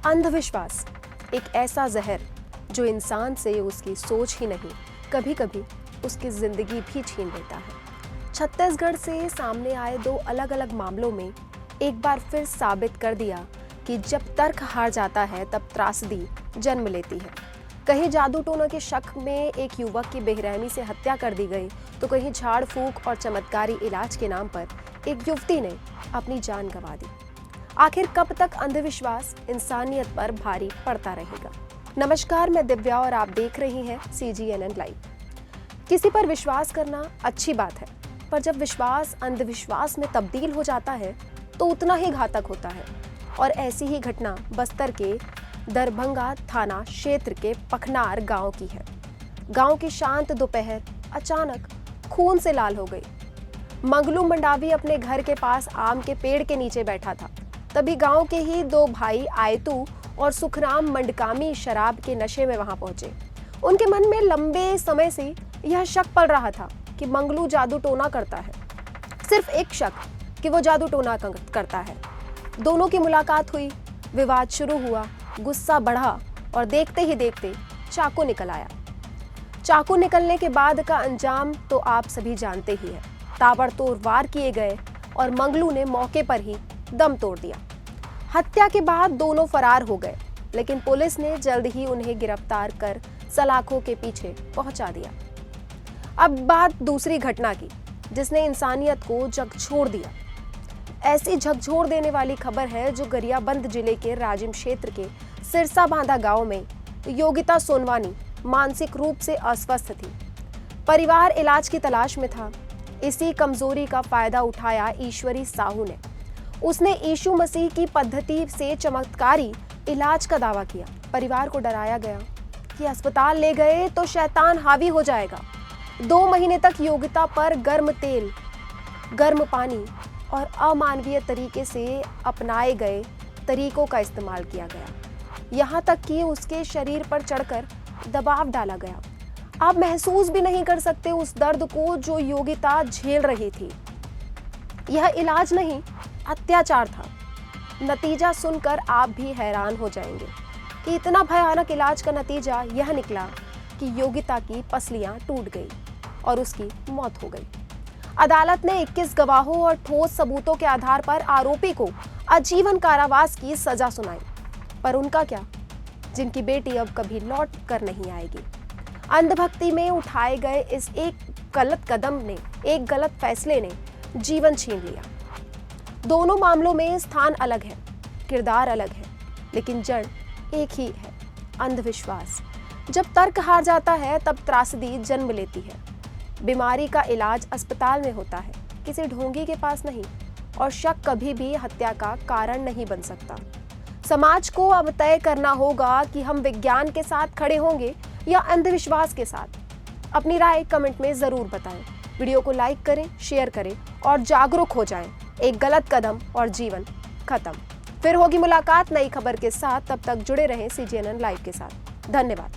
अंधविश्वास एक ऐसा जहर जो इंसान से उसकी सोच ही नहीं, कभी कभी उसकी जिंदगी भी छीन लेता है। छत्तीसगढ़ से सामने आए दो अलग अलग मामलों में एक बार फिर साबित कर दिया कि जब तर्क हार जाता है तब त्रासदी जन्म लेती है। कहीं जादू टोना के शक में एक युवक की बेरहमी से हत्या कर दी गई, तो कहीं झाड़ फूक और चमत्कारी इलाज के नाम पर एक युवती ने अपनी जान गंवा दी। आखिर कब तक अंधविश्वास इंसानियत पर भारी पड़ता रहेगा? नमस्कार, मैं दिव्या और आप देख रही हैं CGNN लाइव। किसी पर विश्वास करना अच्छी बात है, पर जब विश्वास अंधविश्वास में तब्दील हो जाता है तो उतना ही घातक होता है। और ऐसी ही घटना बस्तर के दरभंगा थाना क्षेत्र के पखनार गांव की है। गांव की शांत दोपहर अचानक खून से लाल हो गई। मंगलू मंडावी अपने घर के पास आम के पेड़ के नीचे बैठा था। तभी गांव के ही दो भाई आयतू और सुखराम मंडकामी शराब के नशे में वहां पहुंचे। उनके मन में लंबे समय से यह शक पल रहा था कि मंगलू जादू टोना करता है। सिर्फ एक शक कि वो जादू टोना करता है। दोनों की मुलाकात हुई, विवाद शुरू हुआ, गुस्सा बढ़ा और देखते ही देखते चाकू निकल आया। चाकू निकलने के बाद का अंजाम तो आप सभी जानते ही हैं। ताबड़तोड़ वार किए गए और मंगलू ने मौके पर ही दम तोड़ दिया। हत्या के बाद दोनों फरार हो गए, लेकिन पुलिस ने जल्द ही उन्हें गिरफ्तार कर सलाखों के पीछे पहुंचा दिया। अब बात दूसरी घटना की, जिसने इंसानियत को झकझोर दिया। ऐसी झकझोर देने वाली खबर है जो गरियाबंद जिले के राजिम क्षेत्र के सिरसा बांधा गांव में योगिता सोनवानी मानसिक रूप से अस्वस्थ थी। परिवार इलाज की तलाश में था। इसी कमजोरी का फायदा उठाया ईश्वरी साहू ने। उसने यीशु मसीह की पद्धति से चमत्कारी इलाज का दावा किया। परिवार को डराया गया कि अस्पताल ले गए तो शैतान हावी हो जाएगा। 2 महीने तक योगिता पर गर्म तेल, गर्म पानी और अमानवीय तरीके से अपनाए गए तरीकों का इस्तेमाल किया गया। यहाँ तक कि उसके शरीर पर चढ़कर दबाव डाला गया। आप महसूस भी नहीं कर सकते उस दर्द को जो योगिता झेल रही थी। यह इलाज नहीं, अत्याचार था। नतीजा सुनकर आप भी हैरान हो जाएंगे कि इतना भयानक इलाज का नतीजा यह निकला कि योगिता की पसलियां टूट गई और उसकी मौत हो गई। अदालत ने 21 गवाहों और ठोस सबूतों के आधार पर आरोपी को आजीवन कारावास की सजा सुनाई। पर उनका क्या, जिनकी बेटी अब कभी लौट कर नहीं आएगी। अंधभक्ति में उठाए गए इस एक गलत कदम ने, एक गलत फैसले ने जीवन छीन लिया। दोनों मामलों में स्थान अलग है, किरदार अलग है, लेकिन जड़ एक ही है, अंधविश्वास। जब तर्क हार जाता है तब त्रासदी जन्म लेती है। बीमारी का इलाज अस्पताल में होता है, किसी ढोंगी के पास नहीं। और शक कभी भी हत्या का कारण नहीं बन सकता। समाज को अब तय करना होगा कि हम विज्ञान के साथ खड़े होंगे या अंधविश्वास के साथ। अपनी राय कमेंट में जरूर बताएं। वीडियो को लाइक करें, शेयर करें और जागरूक हो जाएं। एक गलत कदम और जीवन खत्म। फिर होगी मुलाकात नई खबर के साथ। तब तक जुड़े रहें CGNN लाइव के साथ। धन्यवाद।